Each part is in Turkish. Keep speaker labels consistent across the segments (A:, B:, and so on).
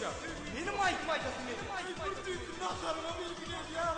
A: konuşacak. Benim ait faydası benim.
B: Kurtuydun nazarıma bilgiler ya.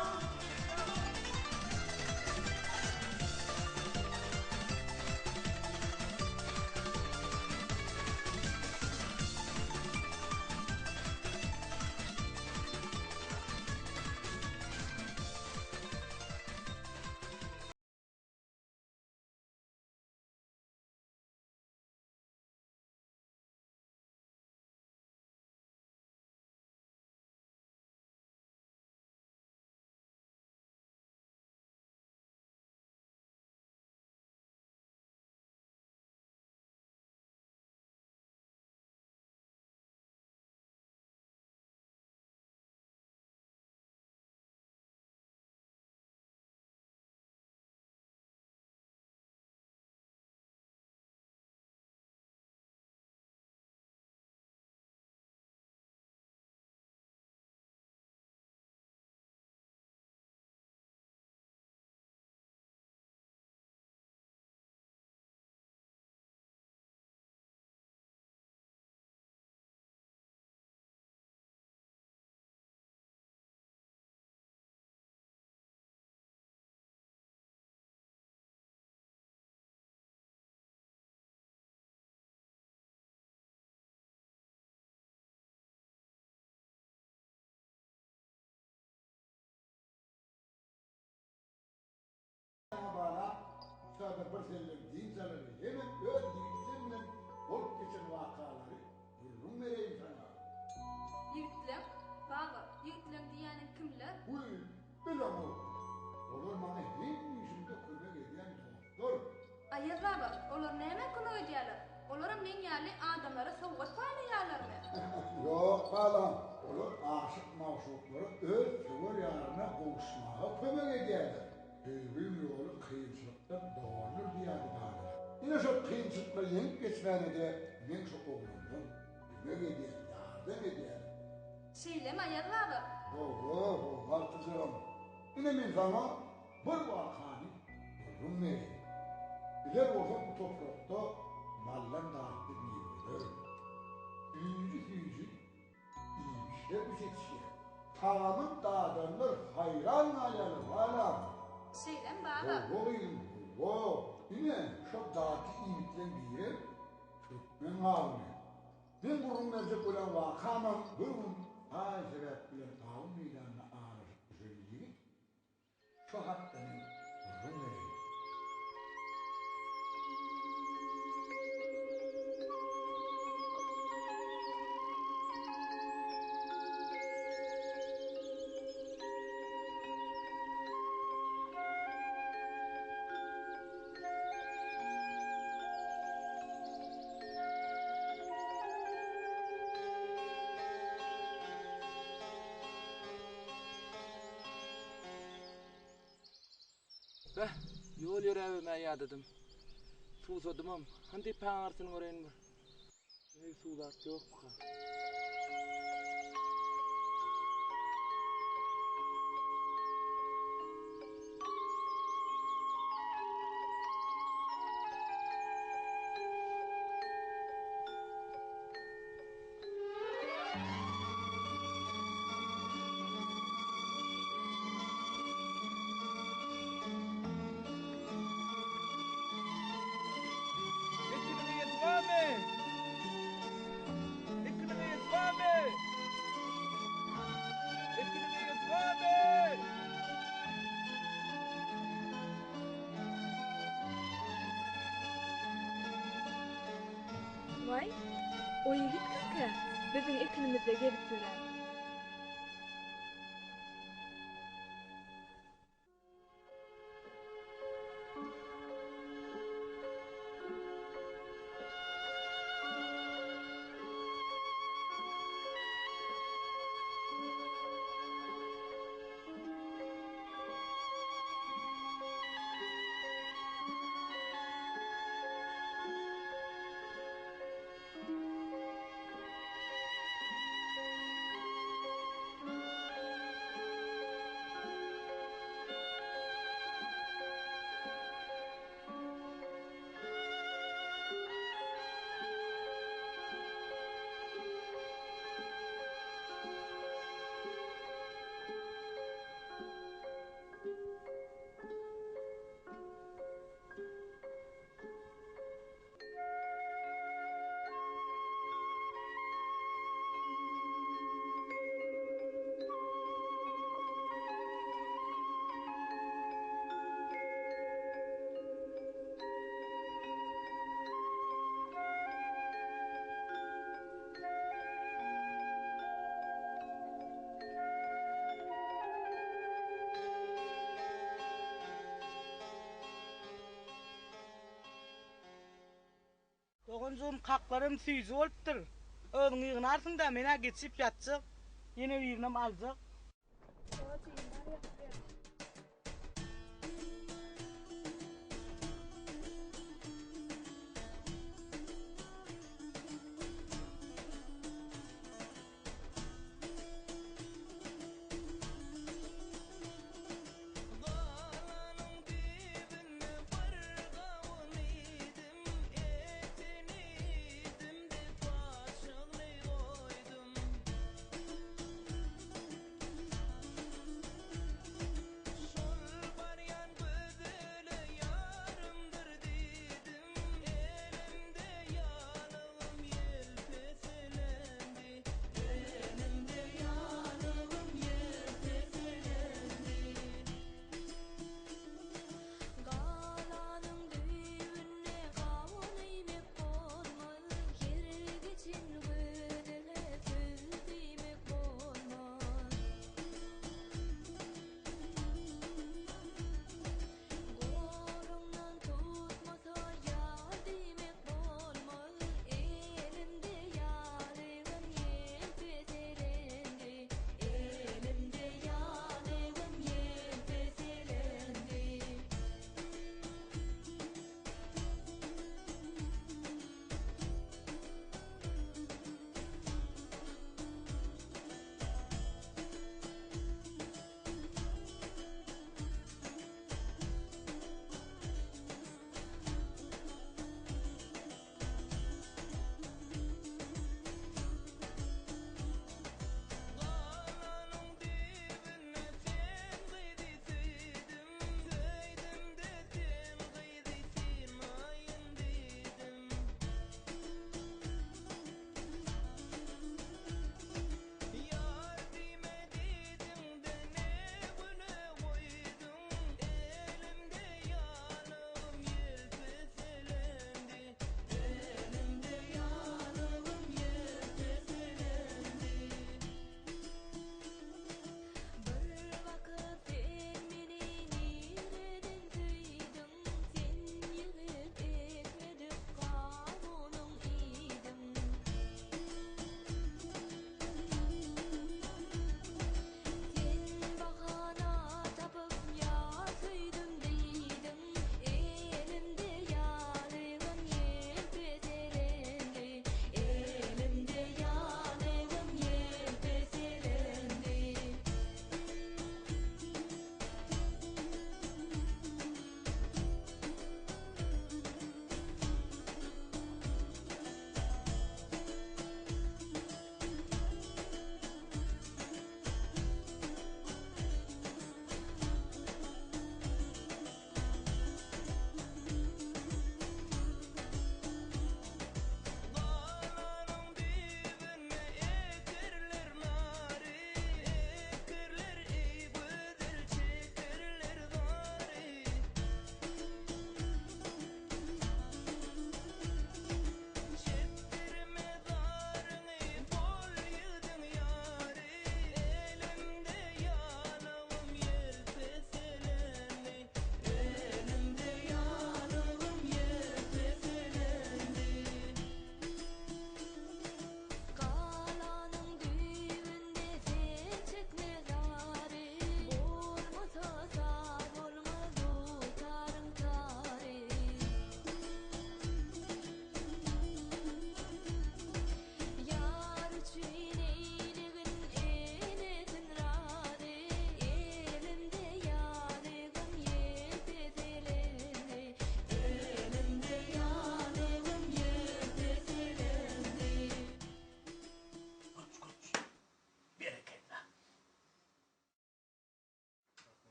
B: Bana şurada bir senelik din zararı hemen öl yigitlerimle olup geçen vakaları buyurun vereyim sana.
C: Yigitler, baba, yigitler diýänem kimler?
B: Uy, bilen o. Olur bana hem yüzümde kömek eden dostlar.
C: Aýa baba, olar näme kömek edýärler? Olaram men ýaly adamlara sowgat paýlaýarlarmy?
B: Yok balam, olur aşık mavşukları öz sıvır yarına boğuşmağa kömek ederler. Evrim yolu kıyımsızlıktan doğanır diýädi bana. Yine şu kıyımsızlıkları yenip geçmeni de men şu oğlumdan kömek eder, yardım eder.
C: Şeýlem aýa baba.
B: Kızım. Yine men sana bir vakani yorum vereyim. Biler olsa bu toprakta mallar dağıttı meyveler. Büyücü, iyişler üzetişler. Tamamın dağdanlar hayran ayalı valam.
C: Şeýlem baba.
B: Yine şu dağıtı iyilikten biri tutmen ağabey. Ben burun verecek olan vakamam durun. Hay sebepler dağın meydanına ağrışıp söyleyeyim. Şu hattanın burun vereyim.
D: Beh, yol ýöräbime ýadadım. Suwsadymam, handy paňarsyny göreňmi? Ey suwlar ýokmy?
E: Vay, o yigit kimke? Bizim eklimizde gelip gören.
F: Onjum kaklarım süýzi bolupdyr. Özüň ýygnarsың da mene geçip ýatjak. Ýene birinem aljak.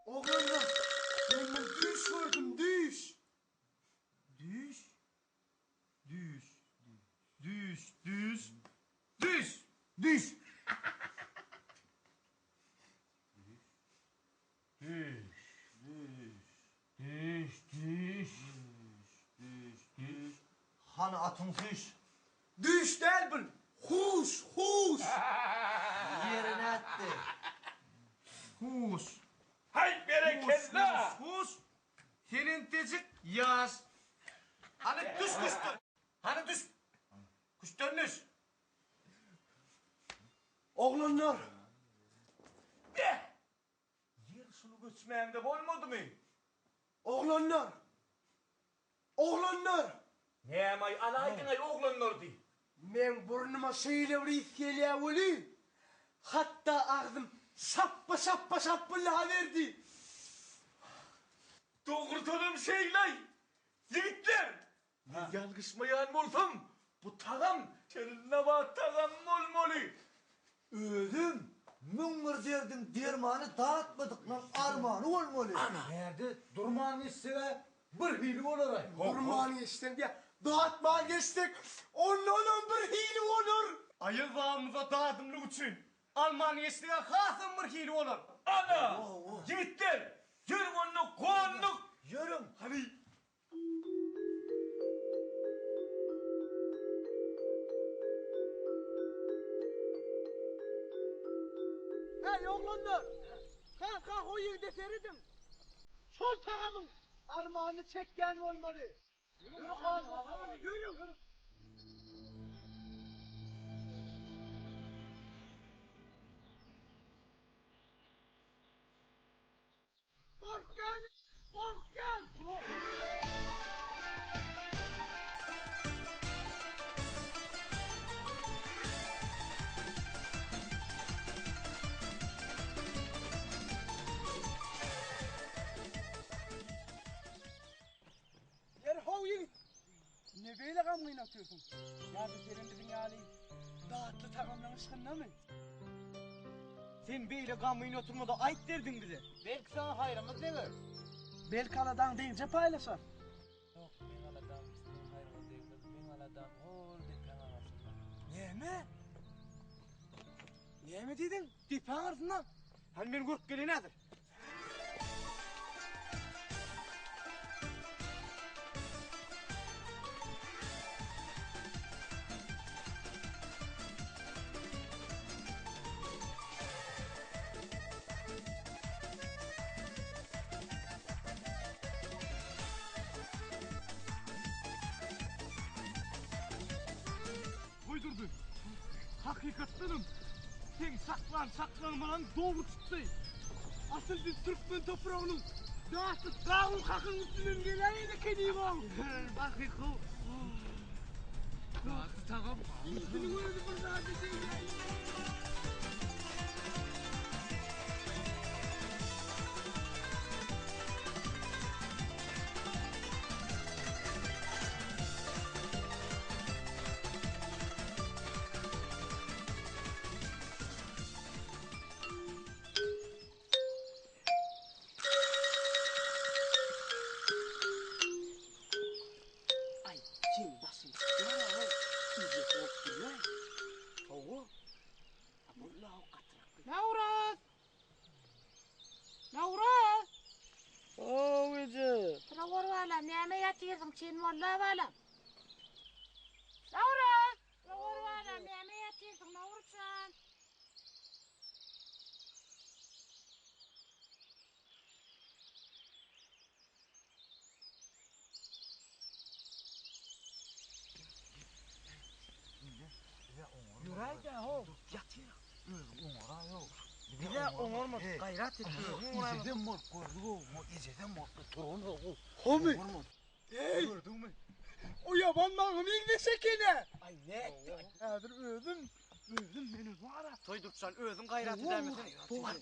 A: Oğlanlar, ben düş gördüm, düş. Düş. Düş. Düş, düş. Düş. Düş. Düş. Hani atın düş. Düş değil bu. Huş, huş. Yerine attı. Huş.
D: Hay bereketler.
A: Huş. Hilintecik yaz. Hani düş kuştu. Hani düş. Kuş dönmüş. Oğlanlar.
D: Yer şunu göçmeyende olmadı mı?
A: Oğlanlar. Oğlanlar.
D: Ne amay alaydın ay oğlanlar di.
A: Men burnuma şeylevri gelevli. Hatta ağzım şappa verdi.
D: Doğurtanım şeylay. Yiğitler. Yalgışmayan olsam bu tağam çelinle bat tağam olmalı.
G: Ödüm, müngür derdim dermanı dağıtmadık lan armağanı olmalı. Nerede durmanı istene bir hili olur ay.
A: Durmanı istedim diye dağıtmaya geçtik. Onların bir hili olur.
D: Ayıl bağımıza dağıdımlık için Almanya'sına hasım bir hili olur. Ana! Yiğitler! Yürü onluk, koğunluk!
G: Yürüm.
D: Hadi!
F: Hey oğlanlar. Kalk o yerde seridim. Sol tarafın armağanı çekken olmalı. Yürü kalk. Yürü. Kork gel. Yerhov yiğit. Ne böyle gamını atıyorsun? Ya biz elimizin yani dağıtlı takımdan ışkınla mı? Sen böyle gamını oturmada ayıp derdin bize.
G: Belki sana hayrımız gelir.
F: Belki aladan deyince paylaşar.
D: Yok, ben aladam sizin hayrınız değildir. Ben aladam hol depen arasında.
F: Ne mi dedin? Dipen arasından. Hani beni kork geli nedir? Uydurdu. Hakikatlerim. Sen saklanmadan doğru çıktı. Asıl biz Türkmen toprağının dağıtı dağın kakın üstünden geleydi kediyim o. Bakın o. Dağıtı takım. Üstünü vurdu burada bizi. Ay kim basın? Ya iyice korktu lan. Oğul. Abullah katrak. Naurat. Naurat. Oh ece.
C: Trawar wala neme yatiyam chin wala wala. Naurat. Trawar wala neme yatiyam naurchan.
F: Yürek ya ho.
G: Yatıyor. Oğara yok.
F: Bir de oğurma gayret et.
G: İzeden mor gördü o. İzeden mor torunu o.
F: Homi.
G: Ey. Gördün mü?
F: O yaban mağını ilgisi kene.
G: Ay ne?
F: Kadir özüm beni vara.
D: Toydursan özün gayret eder misin?
G: Var.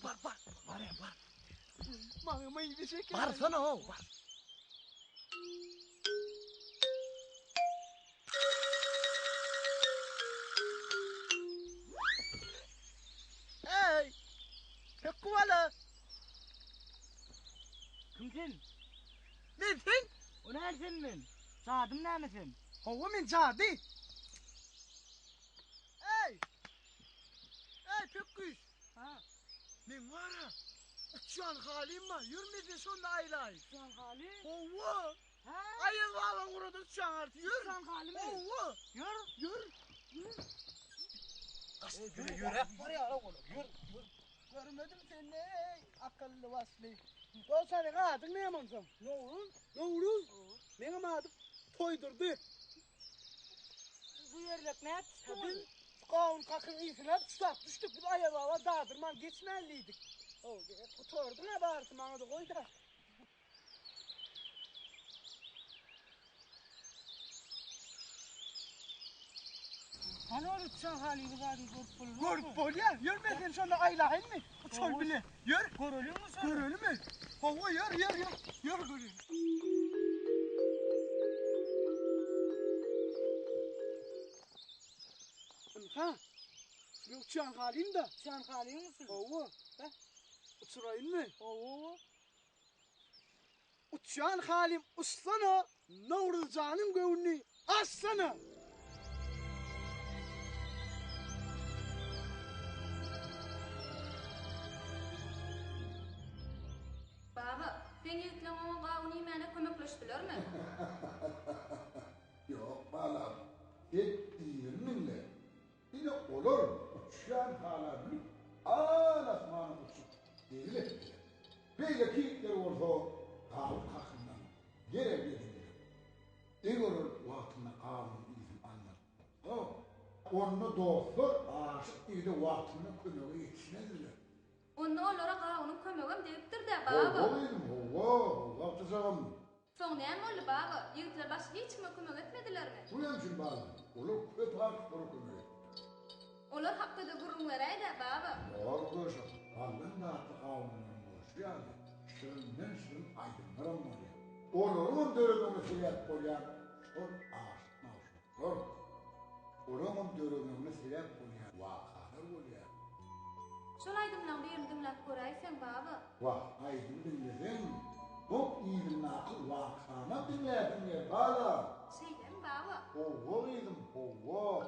F: Mağıma ilgisi kene.
G: Varsana o. Var.
F: Ey! Pek kuvalı. Kimsin? Nesin? O nesin min? Sadım ne misin? Hova min sadı. Ey! Ey pek kuş. Ha? Min var ha. Uçan halim var. Yürümedin sonunda aylay. Uçan halim? Hova. Ha? Ayıl valla kurudu uçan artık. Yür. Uçan halim mi? Hova. Yür.
G: Yürek var ya oğlum. Yürü.
F: Görmedim seni ey akıllı vaslı. O senin adın ne yamansın? Noğruz. Benim adım Toydurdu. Bu yerlik ne yaptın? Biz kavun kakın iyisine tutak düştük. Biz ayağına dağdırman geçmeliydik. Tutordun ha bağırsın bana da koy da. Hani öyle tutsan halini bari görüp bol ya. Yürmedin sonra aylahin mi? Uçol bile. Yür. Görülü mü sen? Görülü mü? Hava yür. Yür görülü. Ha? Şimdi uçan halin de. Uçan halin misin? Hava. Ha? Uçurayın mı? Hava. Uçan halim uslana. Navruzcanın gövünü assana.
C: Baba, sen yigitleň oňa gawyny mene kömekleşdilermi?
B: Yok balam. Ettiğin minle. Yine olur. Uçan halarını anasmanı uçup değil ettiler. Böyle kiyikler olsa kavun kakından gere gelirler. İgorur vaktinde kavun izin anlar. Onu dostlar aşık idi vaktinde kömeğe yetişmediler.
C: Onda olara gawyny kömegem diýipdir-de baba.
B: Hova tuzağım.
C: Soň näme boldy baba? Yigitler başga hiç mi kömek etmedilermi?
B: Bu yemşin bazı. Olur köp harf doğru kömeğe.
C: Olar hakda da gurrun bereydi baba.
B: Doğru koşun. Allah'ın da atı kavunun boş yani. Şırından şırın aydınlarım var ya. Olurun dörümünü silep koyan. Son aşık mavşuk. Doğru. Olurun dörümünü silep koyan. Vakalar oluyor.
C: Şolaydy bilen birini dinläp göräýsen baba.
B: Vah aydın dinledin. Bu iyinin akıl vakana dinledin ya. Bala.
C: Şeyden baba.
B: Ovo idim. Ovo.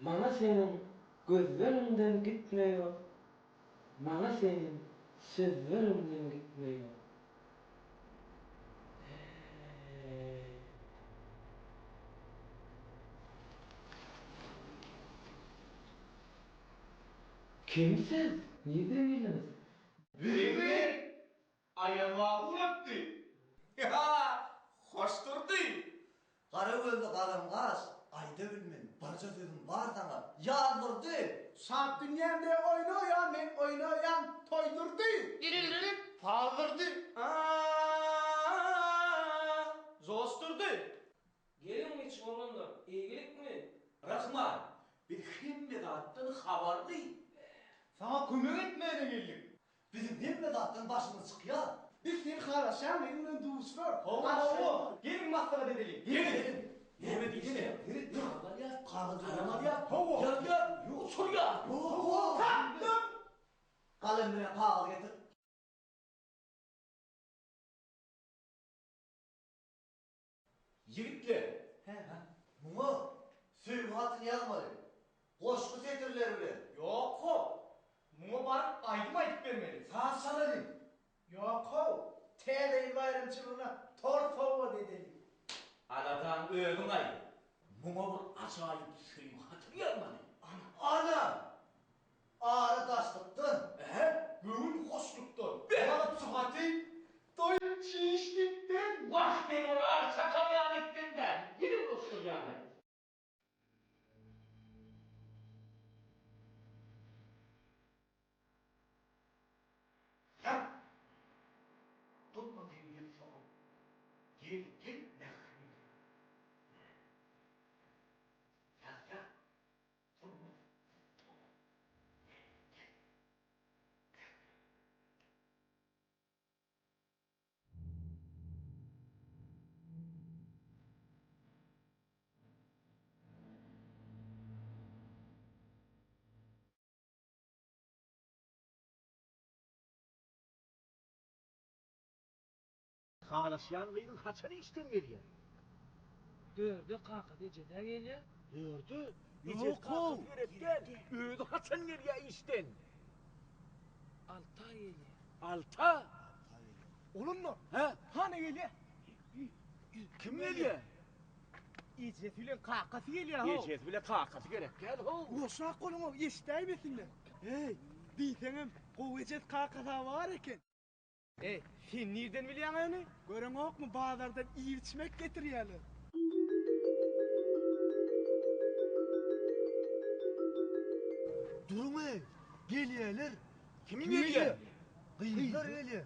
F: Bana senin gözlerinden gitmiyor. Bana senin sözlerinden gitmiyor. Kimsin? Neden yediniz?
D: Birini ayama uğrattı. Ya, hoş durdu.
G: Kara gözlü kadıncağız, ayda bilmem, barca sözüm var sana, yağdırdı.
A: Saat dünyamda oynayan, men oynayan toydurdu.
D: Dirildirip faldırdı. Zostardı.
F: Gelin hiç onunla, iyilik mi?
G: Rahman, bir himmet attın havarlı.
D: Sana kömek etmeye geldik.
G: Bizim himmet attın başımız çıkıyor.
A: Biz seni kardeşim, benimle dostlar.
D: Hava. Gelin maslahat edelim.
G: Gelin. Yeme diyeceğim. Yürü, kağıdı yap, kağıdı yap.
D: Hava.
G: Gel, otur ya. Kalemine kağıt getir.
D: Yigitler.
G: Bunu suyumatını yazmadı. Koşku setirler bile.
D: Yok o. Muma barıp aydıp vermeli.
G: Sana dedim.
A: Yok o. Teyzeyi bayramçılığına torfova dedelim.
G: Aladan öğün ayı. Buna bir acayip suyumatını yazmadı. Ana! Ağrı taşlıktın.
D: Bugün hoşluktan. Balıp sıhhati. Doyup çiğişlikten.
F: Vah beni var sakal yanıktından. Gidin olsun yani. Tutma diye sorun. Gel gel ne? Ya.
H: Kardeşyan benim haçanı işten geliyor.
F: Dördü kalkıp eceden geliyor.
H: Gördü. Yok o. Öyle haçan geliyor işten.
F: Alta geliyor.
H: Alta.
A: Olur mu?
H: He?
A: Hani geliyor?
H: Kim geliyor?
A: İcretüyle kakası geliyor.
H: Yiyeceğiz bile kakası gerek. Gel ho.
A: Boşuna kolumu isteymesinler. Hey, diysenim kuvvetsiz kakasa var eken.
D: Sen nereden biliyorsun onu?
A: Görün yok mu bazardan iyi içmek getiriyorlar.
G: Durma. Geliyorlar.
H: Kim geliyor?
G: Kıyıklar geliyor.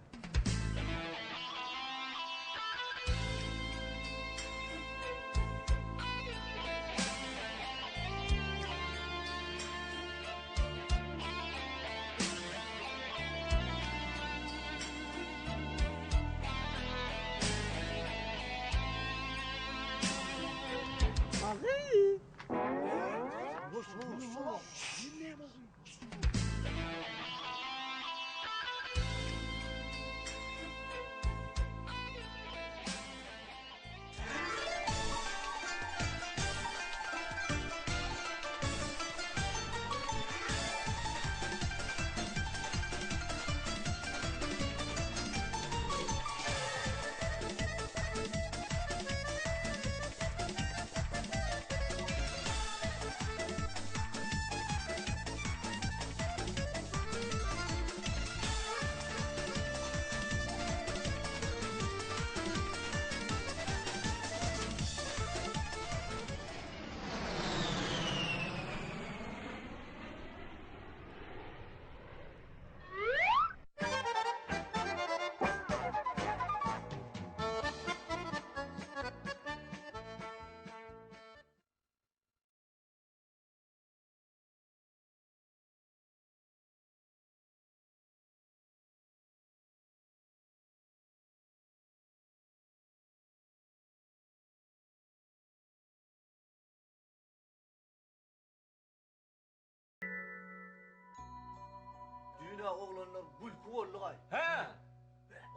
G: Dünya oğlanlar bulku oldu gay.
D: He.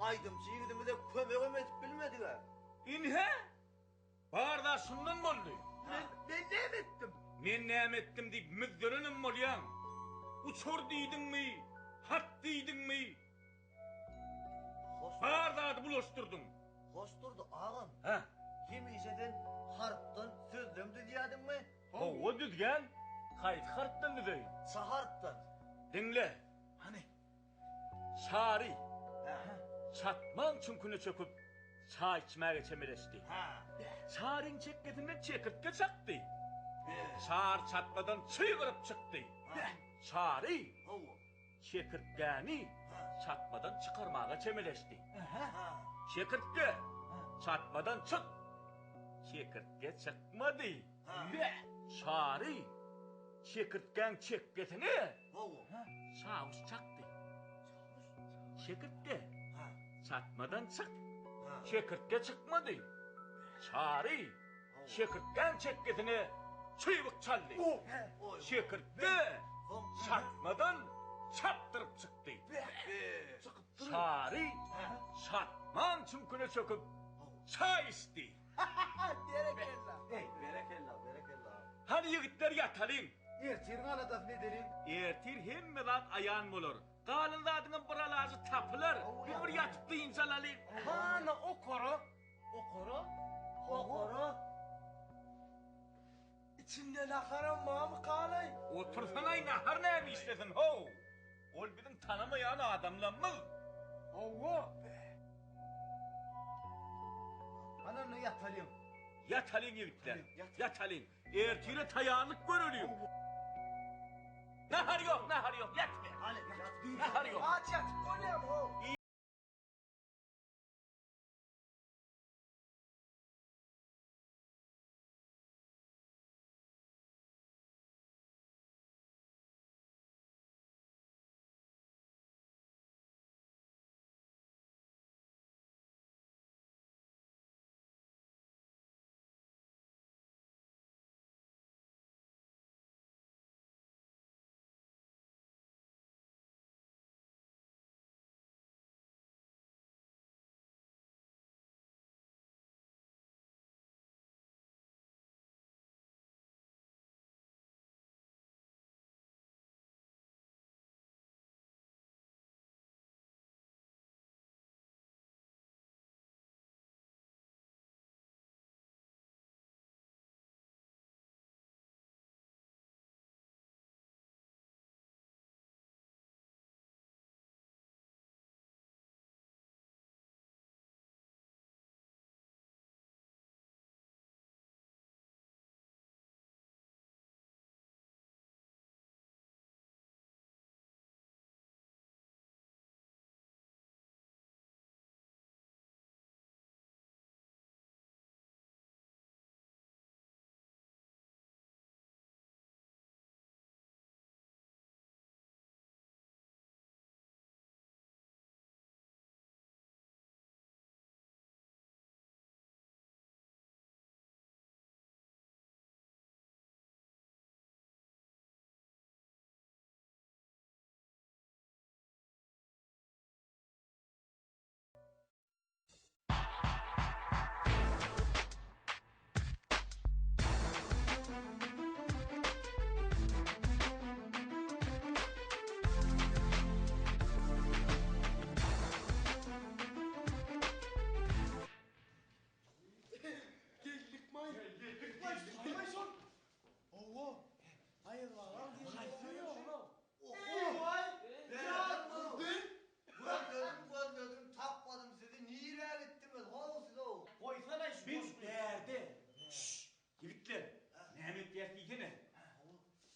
G: Aydım çiğgidimi de kömeğim edip bilmediler.
D: İnhe. Barda şundan oldu.
A: Ben ne ettim?
D: Men näme etdim diýip müzzerenim bolýan. Uçur diýdiňmi? Hat diýdiňmi? Bardadı bulaştırdın.
G: Hosturdu ağam.
D: Ha?
G: Yemişeden harptan sözlem düzýadın mı?
D: O düzgen. Kayıt harptan düzeyim.
G: Saharptan.
D: Dinle.
G: Hani?
D: Şari. Çatman çünkünü çöküp çay içmeye çemelesti. Şarin çekketinden çekirtke çaktı. Şar çatmadan çiğ kırıp çıktı. Şari çekirtkeni çatmadan çıkarmaya çemelesti. Çekirtke çatmadan çık. Çekirtke çıkmadı. Şari çekirtken çekketini çavuş çaktı. Çekirtke çatmadan çık. Çekirtke çıkmadı. Şari çekirtken çekketini çığlık çaldı. Çekirtke çatmadan çaptırıp çıktı. Şari çatman çımkına çöküp çay içti.
G: Berekella.
D: Hani yigitler yatalım.
G: Ertirin anadasını edelim.
D: Ertir hemmedan ayan bolur. Kalınladığın buralazı tapılar. Bir yatıp insalalım.
F: Hana okoro.
G: Okoro.
F: İçinde nakaran mı kalay?
D: Otursana nahar neymi istesin ho? Ol bizim tanımayan adamlarımız.
F: Oğo.
G: Ananı yatalım.
D: Yatalım yigitler. Yatalım. Ertire tayağınlık görülüyor. Nahar yok. Yat be.
G: Hani yat.
D: Nahar yok.
F: Aç yat. O ne bu?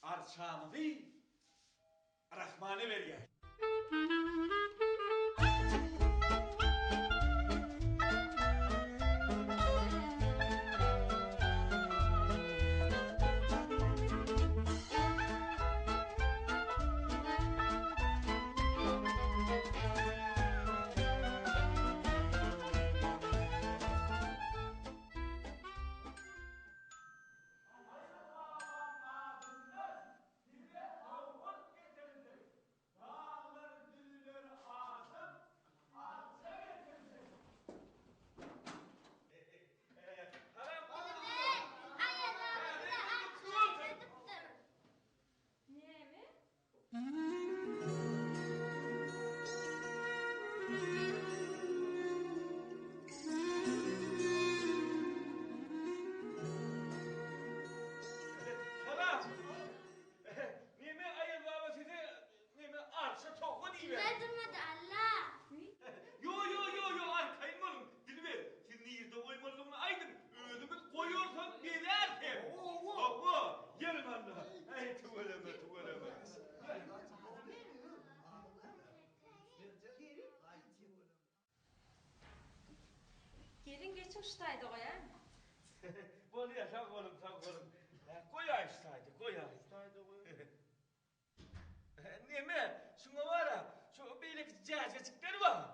D: Arçağımızı Rahman'a veriyor. Salam. Nime ayıl baba size nime arsa toku diye.
C: Verdirmedi Allah.
D: Yo arkayın olun. Dilber siz niyirde koymadığını aydın. Ödümüz koyuyorsan bilersin. Baba gelin anla. Ay tuvaleme.
E: Gelin geçin şutaydı koyan.
D: Bol ya sağ olun. Koy açtaydı. Nime şuna var ya şu beylik cacıkları var.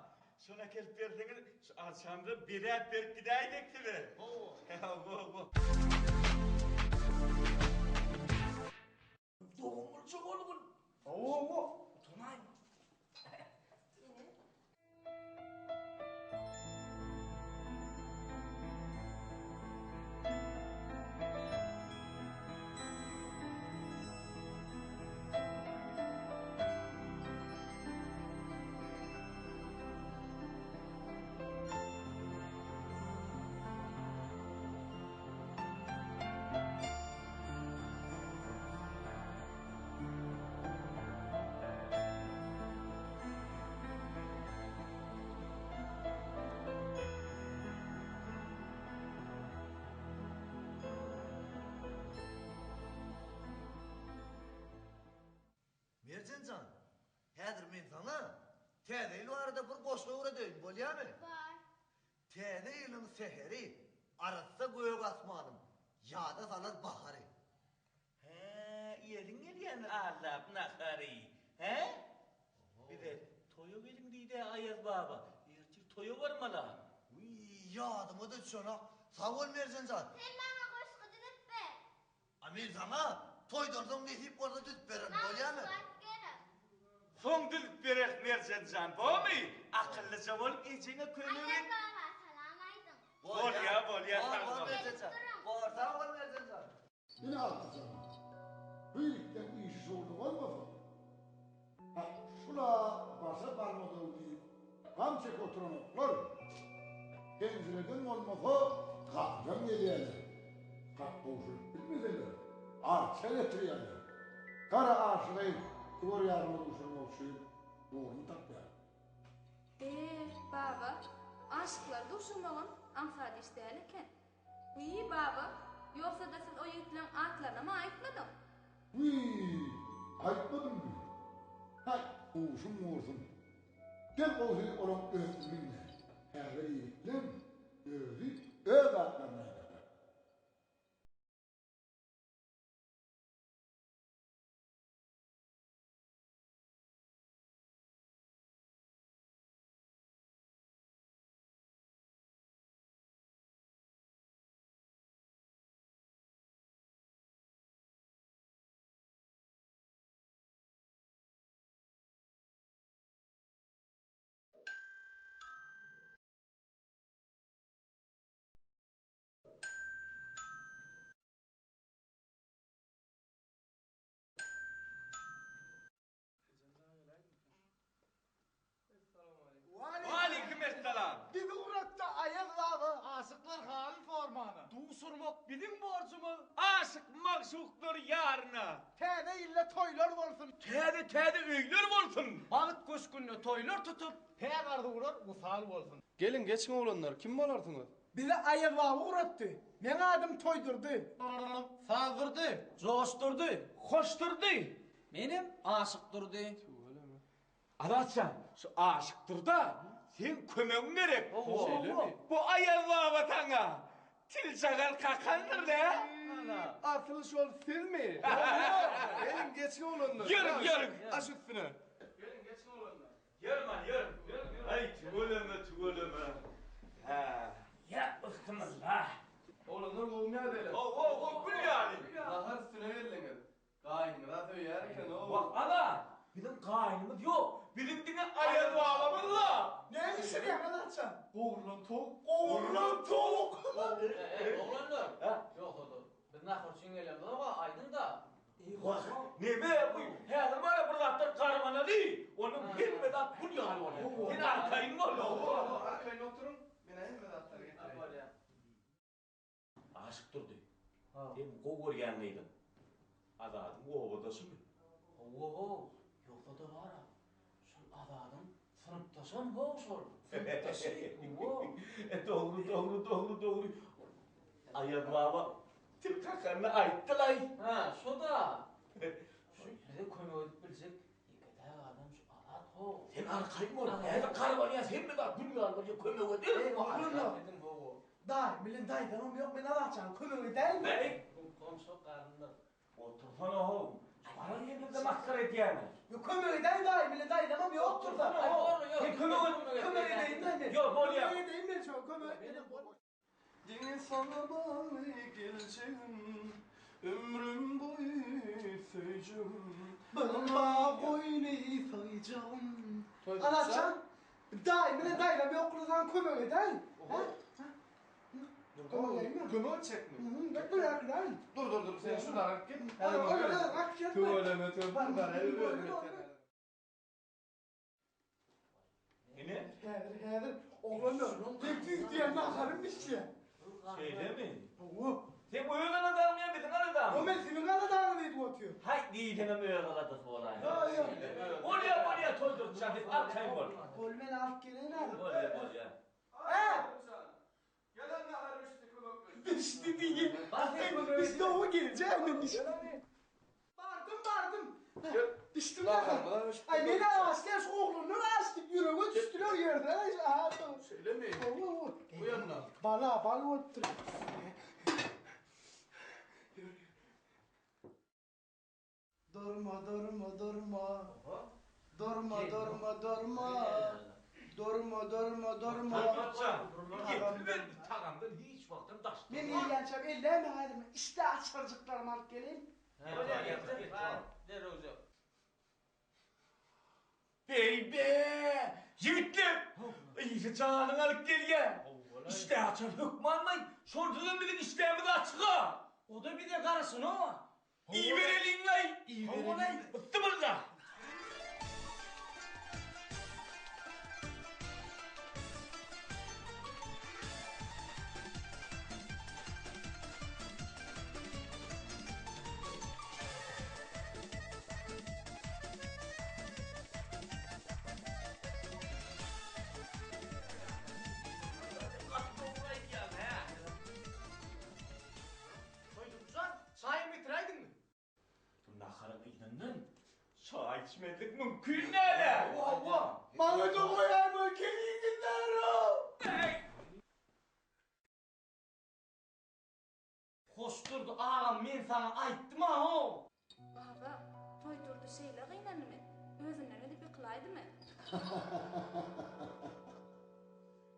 D: Şuna kelp verdiniz şu arsamda birer berk gideydik gibi. Bu. Doğumurcuk olgun. Tunay.
G: Mercancan, häzir men sana täze ýyl barada bir goşga öwredýän bolýarmy?
C: Var.
G: Täze ýylyň seheri, arasda göýek asmanym, ýada salat bahary.
D: Ýeriň gelýän azap nahary. Bir de toyu gelin diýdi Ayaz baba. Erçi toyu barmala.
G: Ýadyma da şonak. Sag bol Mercanjan.
C: Sen bana koşku didip ver.
G: Men sana toýdurdyň nesip bolsa düzüp beren bolýarmy?
D: Soň dilip berek Mercanjan, bomy? Akyllyca bolup ejeňe kömegin.
C: Baba salam aydın.
D: Bolýa, sag
G: Bol
D: bol.
G: Mercanjan. Sag bol Mercanjan.
B: Yine atacağım. Büyükten işi sordu olmasın. Şula başa parmadığı gibi. Kam çek oturanıklar. Genzileden olmasa kalkacağım geliyorlar. Kalk boğuşup bilmediler. Arça getiriyorlar. Kara aşırayıp duvar yarına duşuna okşayıp doğrunu takıyor.
C: Baba, aşıklar duşulmağın amsadi isteyerken. Baba, yoksa da siz o yiğitlerin atlarına mı ayıtmadın?
B: Ayıtmadın mı? Hay, boğuşum. Gel boğuşu olan öğretmenle. Her iyilikle öz atlarına ayıtlar.
D: Aleykümselam.
F: Bizi uğrattı Ayaz baba aşıklar halin formanı.
D: Duşurmak bizim borcumuz. Aşık maksuklar yarına.
F: Täze ille toylar bolsun.
D: Täze öýler bolsun.
F: Balık koşkunlu toylar tutup peýardy urar usal bolsun.
A: Gelin geçin oğlanlar. Kim bolarsınız?
F: Bizi Ayaz baba uğrattı. Men adım toydurdu. Saldırdı.
D: Coşturdu, hoşturdu.
F: Benim
D: Aşıktırdı. Alatça, şu aşıktır da sen kömeğin gerek.
A: Öyle mi?
D: Bu Ayaz baba tana. Til çakal kakandır da.
A: Atılış ol siz mi? Gelin geçin oğlanlar.
D: Yürü.
A: Aş üstüne.
D: Yürü. Ay çuvalama. Ya bıktımız la.
A: Oğlanlar kovmaya deyler.
D: O gül yani.
A: Lahar üstüne verilin. Kayın da söylerken o.
D: Bak ana, bizim kaynımız yok. Bizim dine Ayaz babamız la.
F: ne işin ya kadar
A: Oğlan tok.
D: Oğlan tavuk.
I: Oğlanlar. Yok. Biz ne kurşun geliyordu ama aydın da.
D: Ne be bu? Her var ya burada değil. Onun himmedat bu yal var. Sen arkayın var.
A: Arkayın oturun. Ben himmedatları getireyim.
D: Aşık durdu. Hem kovur yanlıydın. Adadım kovudasın mı?
I: Oo, yoksa da var ha. Şol adadın sınıftasan ho şol. Sınıftasın. Oo.
D: Doğru. Ayaz baba. Til kakanına ayttılar.
I: Ha, şo da. Şu bize koymayıp bilsek, yekede adam şu adat ho.
D: Sen arkayın var. Eğer karvan ya sen mi da bu yal var ya kömüğü değil mi?
I: Dedim ho.
A: Day, bilin day tamam yok ben alacağım. Kömür değil mi?
D: Ne?
I: Komşu karnında.
D: Otursana ho. Bana niye de maskara ediyemez?
A: Yok kömür değil day, bilin day tamam yok dur da.
I: Ay, doğru, yok.
A: Kömür edeyim ben.
D: Yok, bol ya.
A: Kömür edeyim ben şu kömür edeyim. Yine sana bağlı geleceğim. Ömrüm boyu söyleyeceğim. Bana boynu soyacağım. Anlatacağım. Day, bilin day da bir okuldan kömür edeyim. Ha?
J: Kömür çekme.
A: Bekle ya kırar.
J: Dur sen şuradan git.
A: Öyle akşam.
J: Tuvaleme.
D: Yine?
A: Hedir. Oğlum tepsiz diye nakarmış ya.
D: Şeyde mi?
A: Oo.
D: Sen bu yoldan adam ya bizim adam.
A: O ben senin kadar deyip oturuyor.
D: Hay değil hemen böyle aladı sonra.
A: Ya.
D: Oraya toydur çakıp arkayın var.
A: Olmen alt gelin hadi.
D: Oraya.
A: He?
J: Gelen ne harmıştı kulakları?
A: İşte değil. İşte o geleceğim işte. Bardım. Düştüm ya. Ay beni ağaçlar şu oğlunun ağaçlık yüreği düştüler yerde. Aha.
J: Öyle mi? Bu yanına.
A: Bala oturuyor. Durma.
D: Takamdan hiç vaktim taştı.
A: Ben iyi geleceğim, elleme halim. İşte açarcıklarım alıp geleyim.
D: Beybe! Yiğitler! İyice çağının alıp gelgen. İşte açar hükmanmayın. Şortudan bilin işlerimi de açık ha.
I: O da bir de karısın o.
D: İyi verelim lan. İyi verelim. Bıktım burada. Çay içmedik mümkün değil.
A: Bana da koyar mı? Kedi giderim.
I: Hoş durdu ağam men sana ayttım ha ho.
C: Baba, toydurdu şeyle kıynanımı. Özünden öyle bir kılaydı mı?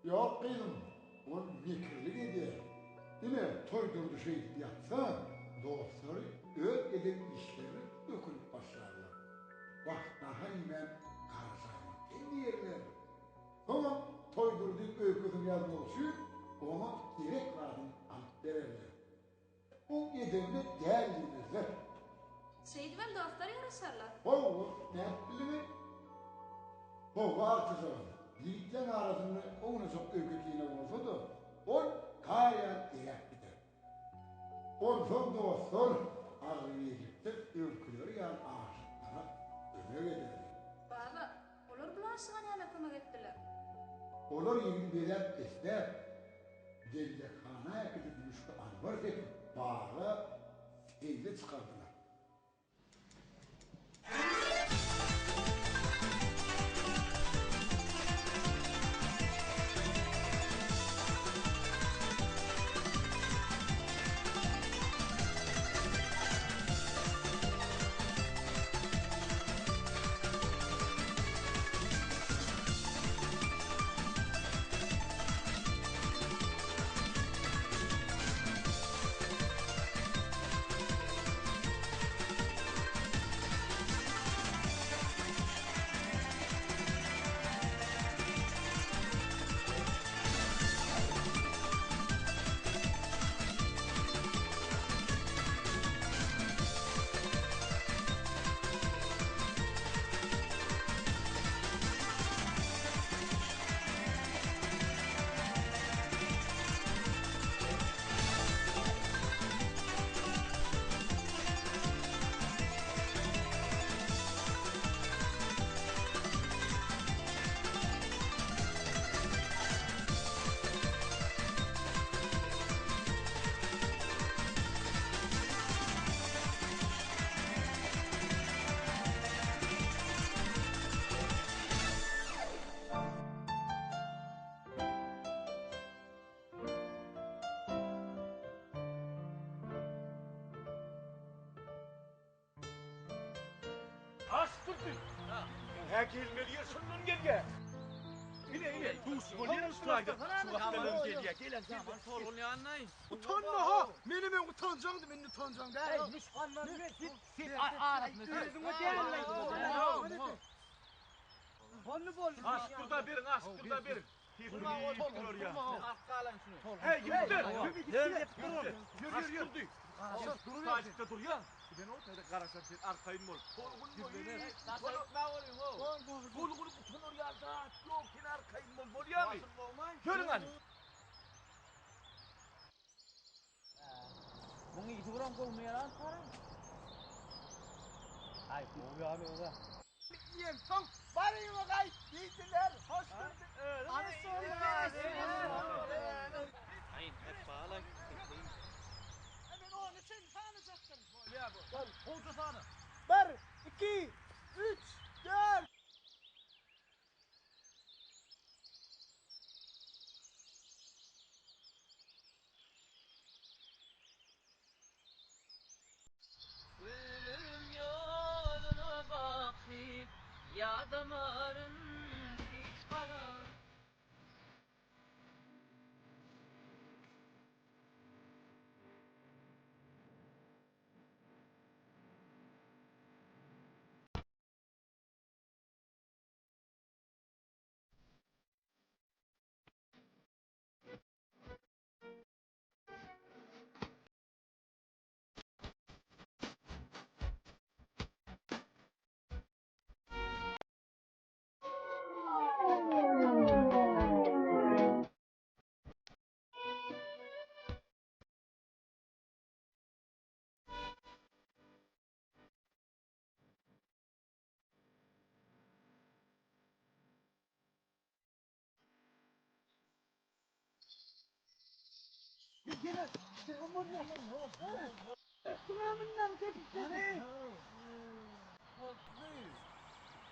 B: Yok kızım, o mikirlik ediyor. Değil mi? Toydurdu şey yapsa, dostları öl edip işleri dökülüp başlarlar. Bak daha hemen karşıyım, kendi yerler. Ama toydurduk öyküsünü yazmak için, ona direkt vardım alıp verirler. O edemde değerlidirler.
C: Şeydi ben dostları yarışarlar.
B: Ne yaptı mi? Artık yiğitlerin arasında onu çok öykütliğine olsa da o kariyen direkt gider. Ondan dostlar ağrıya gitti, öyküleri yani aşıklara ömür ederdi.
C: Baba, olur bulaşığa ne kömek ettiler?
B: Olur yeni bilen ister, Delikan'a yakıcı gümüşlü anvar edip bağlı teyze çıkardılar.
H: Ha gelmeli yer şundan gel. Yine tuğsu oluyor üstüne. Şu vaktinden geliyor. Gelen zaman sorunu anlayın.
F: Utanma ha. Benim utanacağım da beni utanacağım.
I: Hey, müşkanlar ver. Git ağrıtma. Gözümü değerleyin. Bollu bollu.
H: Aşkırda verin, aşkırda verin. Hizma olur ya.
I: Kalkalın şunu.
H: Hey gittir.
I: Yürü.
H: Yürü. Sadece dur ya. Ben o tane karaşan bir arkayım ol.
I: Nasıl etme olayım o?
H: Kolu bütün oraya da. Yok yine arkayım ol. Bol ya mı? Görün hani.
I: Bunu iki vuran kolmuyor lan para. Ay bu ya be.
F: Yem tam bari bakay. Giydiler. Hoş geldin. Anasını
H: Hayır hep bağlı.
F: Hemen onun için tanıyacaktın.
H: Ya bu. Oldu sana.
F: 1, 2, 3, 4.
I: Ölüm yoluna bakıp ya damarın hiç karar.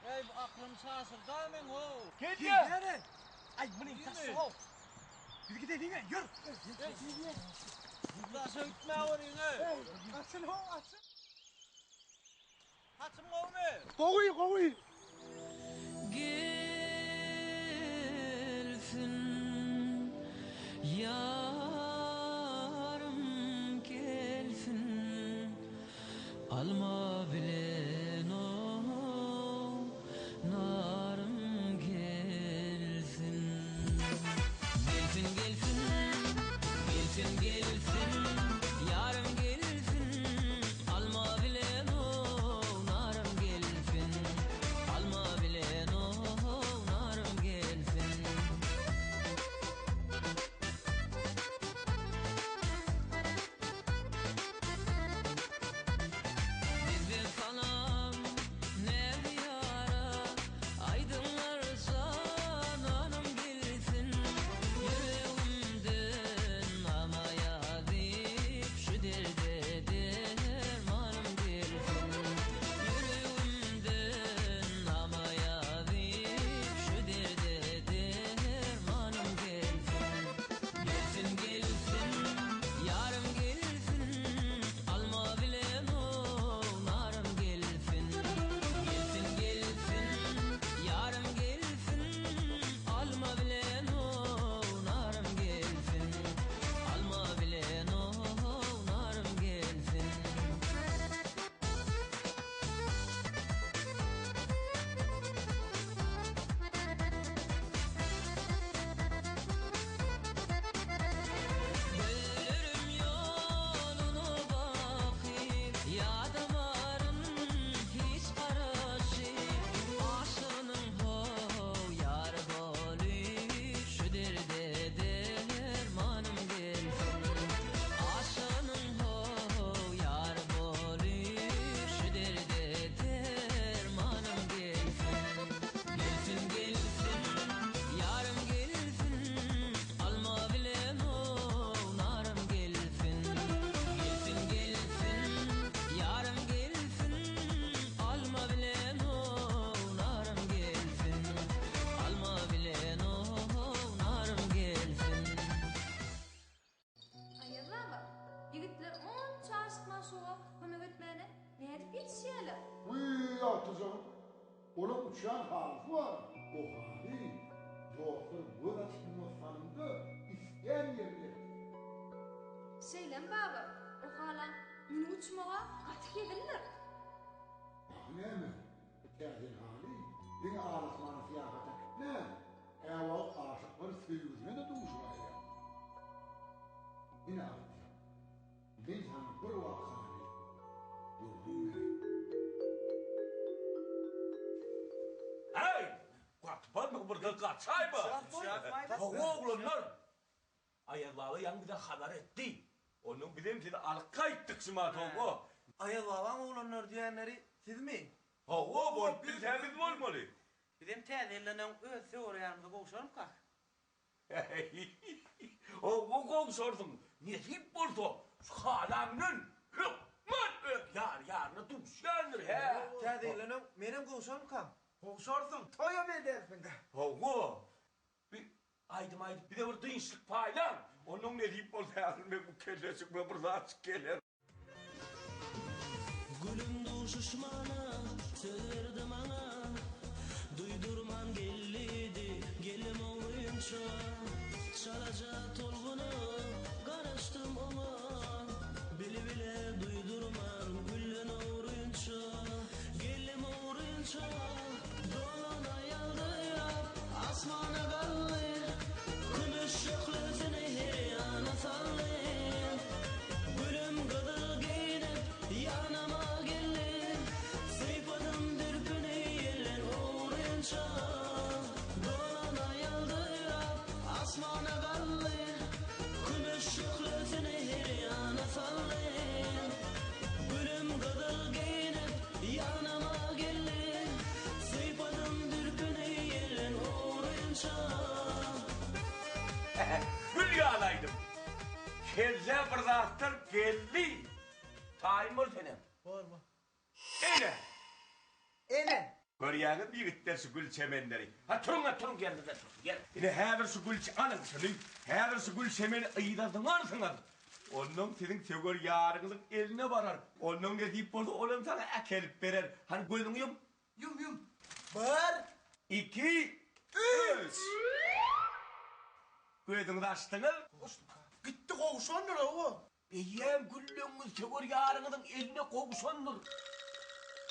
I: Ey bu aklım şaşır damen o.
F: Gel. Ay bunu tasıl ol. Bir gidelim ya. Yürü.
I: Burada sökme orayını.
F: Açın ho açın.
I: Kaçın onu.
F: Kovuy.
I: Gelsin yarım gelsin alma bilen o narım gelsin gelsin yarım gelsin alma bilen o narım gelsin alma bilen o narım gelsin
B: Onun uçan halısı var. O hali yoksa burasının o sanında isteyen yerler.
C: Şeylen baba, o hala mini uçmağa katık edinler.
B: Ne mi? Tercih hali beni ağlasmanı siyahata ne? Evvel aşıkları sevgilisine de duşurayla. Yine ağlayacağım. Ben sana bir vakani yurdum vereyim.
D: Hey! Katman mı burada kaçay mı? Oğlumlar! Ayarlalı yan bir de haber etti. Onun bilim seni alkayttık sımat oğlu.
A: Ayalavan oğlanlar diyenleri siz mi?
D: Oğlu bu bir temiz olmalı.
I: Bizim tezirlenen ölse orayarımıza boğuşalım kalk.
D: Oğlu kovsordun. Nesip oldu? Halamının hükman yarını tuşlanır he.
A: Tədeylənin mənim qovşam kam. Qovşarsın, toyam edersin.
D: Oğlu! Bir aydım bir de bir dıyışlık paylan. Onun ne deyip olsa yarın bu kellesi bu burada açık gelir.
K: Gülüm duşuşmana, söylerdim ana. Duydurman gelliydi, gelim olunca. Çalaca tolgunu, karıştım ona. Bile bile duydurman, gülün uğrunca. Gelim uğrunca, dolana yaldı ya. Asmana kallı, kümüş şöklüsünü her yana sallı. Gülüm gıdı giyinip, yanıma gelin. Seyfadım dürpünü yellen uğrunca. Dolana yaldı ya, asmana kallı. Kümüş şöklüsünü her yana sallı. Gülüm gıdı giyinip, yanıma gelin. Seyfadım dürpünü yellen uğrunca.
D: Gül yağlaydım. Kelle fırlattır geldi. Taymur senin.
A: Var mı?
D: Eyle.
A: Ene.
D: Görüyanın bir gitler şu gül çemenleri. Ha turun kendine tur. Gel. Yine her bir şu gül alın şunu. Her bir şu gül çemeni ıyıdadın arsınlar. Onun senin sevgör yarınızın eline varar. Onun ne deyip oldu onun sana ekelip verer. Hani gülün yum.
A: Yum. Var.
D: 2, 3. Gözünüzü açtınız.
A: Gitti qovşanlar o.
D: Beyem güllüğünüz sevgör yarınızın eline kovuşandır.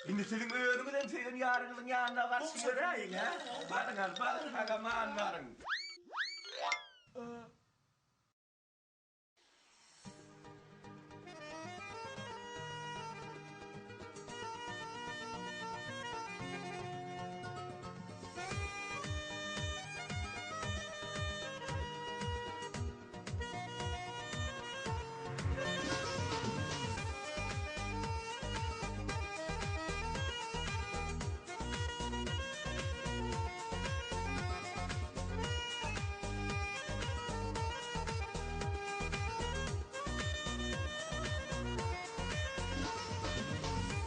D: Şimdi senin önümden senin yarınızın yanına karşı göreyim ha. Barın hagamanların.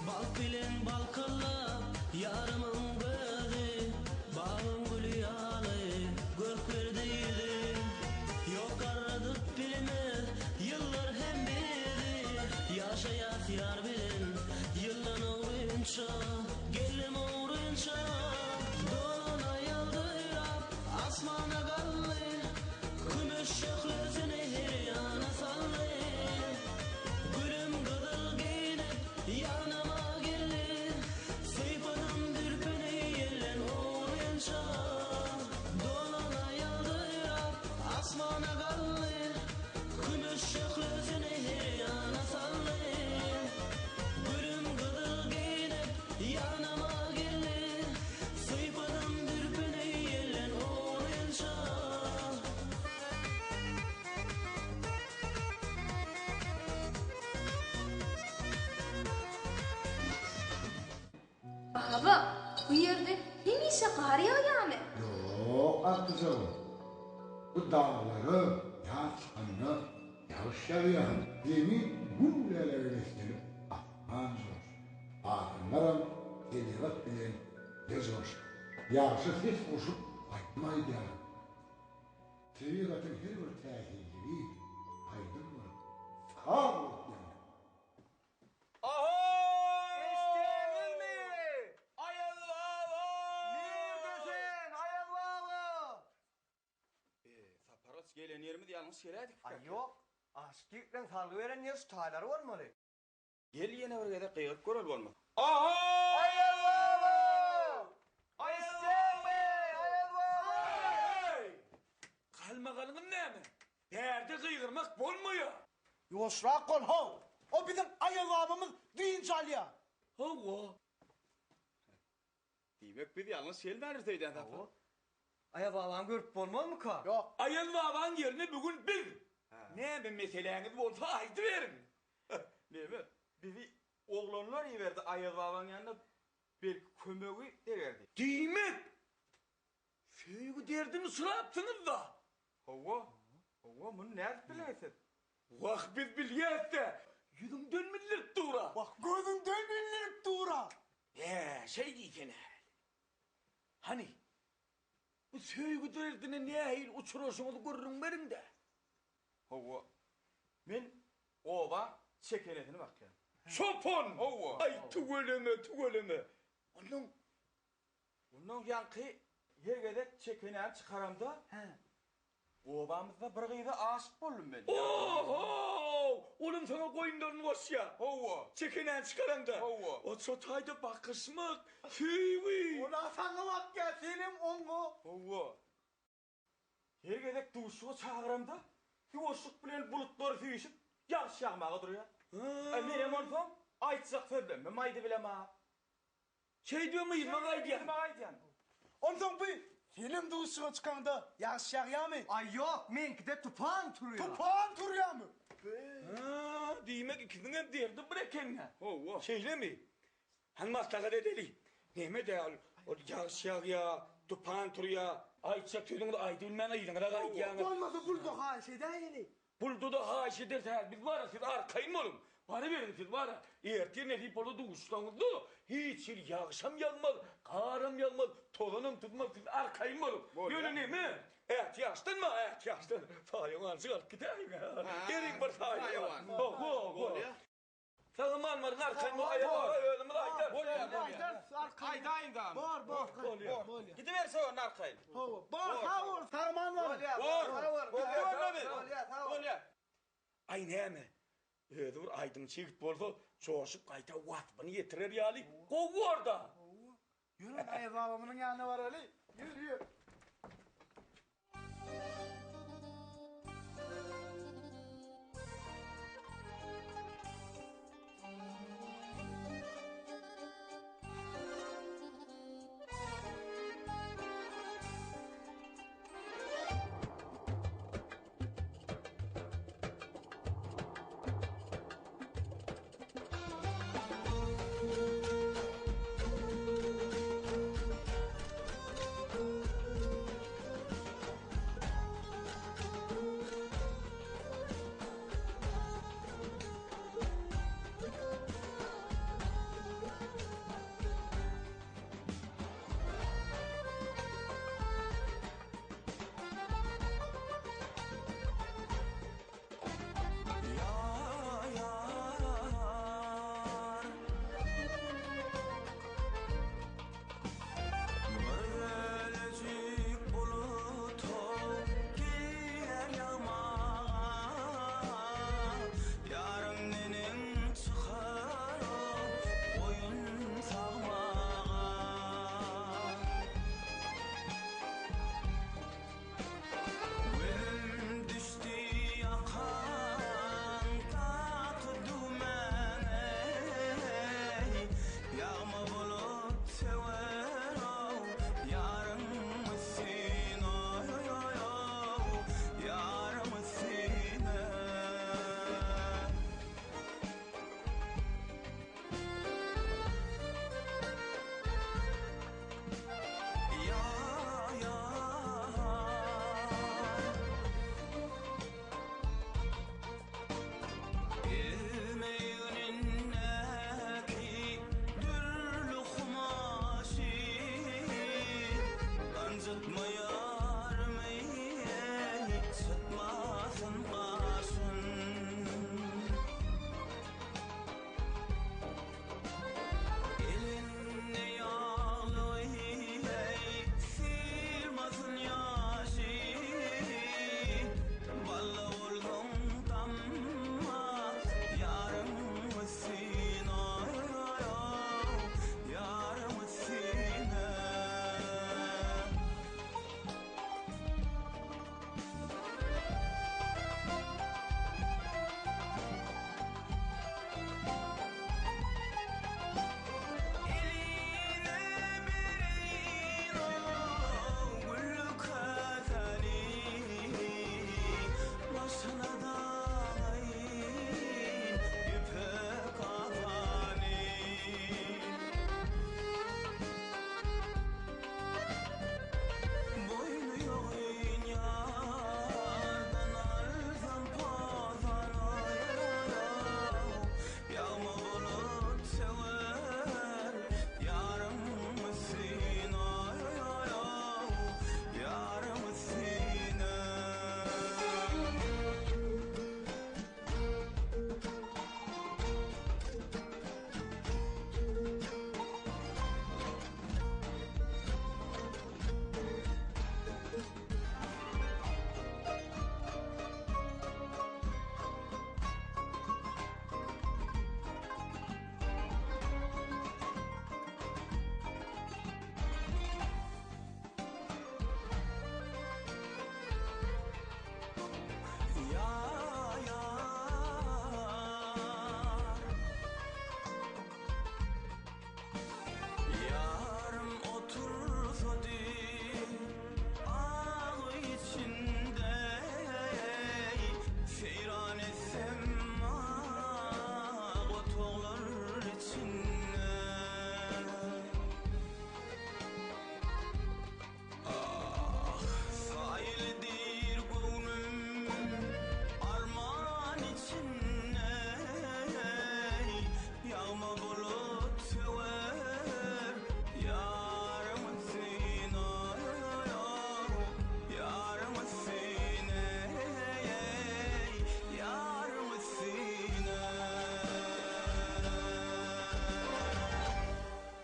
K: Bal bilen bal kıllap yarımın gözü. Bağın gülü yağlı görklerdeydi. Yok aradık bilmez yıllar hem biri. Yaşayat yar bilen yıllan uğrunca. Gelim uğrunca. Dolana yaldırap asmana kallı. Kümüş şöklüsünü her yana sallı. Gülüm gıdı giyinip yanıma gelin. Seyfadım dürpünü yellen uğrunca. Dolana yaldırap asmana kallı. Kümüş şöklüsünü her yana sallı. Gülüm gıdı giyinip yanıma gelin. Seyfadım dürpünü yellen uğrunca.
C: Baba, bu yerde hemişe kar yağıyor.
B: Yok aklıcım. Bu dağları, yağışlarını, yağış yağıyor. Yemin güllerle öylesini atman zor. Akınlarım, delirat bilen ne zor. Yağışı ses koşup aytmaydı ya. Tabiatın her bir tehlikeli aydın mı? Sağ ol yani.
D: Aho! İstedin mi? Ayallah!
H: gelen yerimiz yalnız geledik.
G: Ay yok. Aşklıktan salgı veren yer tayları olmalı.
H: Gel yine bir gede kıyırt görel olma.
G: Ayel baba! Ayel baba!
D: Kalmagalının ne mi? Derde kıygırmak bolmuyor.
F: Yoşra kon ho. O bizim ayılamamız düğün çalya.
D: Hava.
H: Demek biz yalnız gelmeriz deyden tapu.
G: Ayel baban görüp olmaz mı ka?
F: Yok.
D: Ayın baban yerine bugün bir. Ne bir meseleniz olsa aydı verin.
H: Ne mi? Bizi oğlanlar iyi verdi ayıl babanın yanına bir kömöğü de verdi.
D: Demek. Söğü derdini sıraptınız da.
H: Hava. Hava bunu nerede bilirsin?
D: Vah biz biliyoruz da. Yüzüm dönmelilik dura.
F: Bak gözün dönmelilik dura.
D: Şey diyeceğine. Hani. Bu söğü derdini niye hayır uçurursunuz görürüm verin de.
H: Hava. Men ova çekenetine bak ya.
D: Şopon.
H: Hava.
D: Ay tuvaleme.
H: Onun yankı yergede çekenen çıkaramda. Obamızda bir gıyda aşık boldum ben.
D: Oho! Oğlum sana koyunların boş ya.
H: Hava.
D: Çekinen çıkaran da.
H: Hava.
D: O çotayda bakışmak. Hıvı.
F: Ona sana bak ya senin onu.
H: Hava. Yergede duşuğa çağıramda. Yoşluk bilen bulutlar füyüşüp yağış yağmağa duruyor. Menem olsam aytsak söylem. Ben maydı bilem ha.
D: Şey diyor mu yılmak aydiyan?
F: Ondan bir senin duşuna çıkanda yaş yağya mı?
G: Ay yok, menkide tupan duruyor.
F: Tupağın duruyor mu?
D: Demek ikisinin derdi bırakın.
H: Hava.
D: Şeyle mi? Han maslahat edeli. Neme de al. O yağış ya, tupan turuya. Aytsak söylüğünde aydı bilmem aydan da aydiyan.
F: Olmadı buldu ha şey değil.
D: Buldu da ha işi derse biz var ya siz arkayın oğlum. Bana verin siz var ya. Ertir ne deyip oldu uçlanıldı. Hiç yağışam yağmaz, karım yağmaz, tozanım tutmaz siz arkayın oğlum. Yönü ne mi? Evet yaştın mı? Evet yaştın. Sayın ansın artık gideyim ya. Yerin var sayın var. Ho. Sağıman var arkayın var. Ölümü de aydır.
H: Aydayın da mı?
F: Bor.
H: Gidiverse onun arkayın.
F: Bor. Sarman var.
D: Ay ne mi? Ödür aydın çiğit bolsa çoğuşup kayta vatmanı yetirer yali. Kovu orada.
F: Yürü ayı babamın yanına var Ali. Yürü.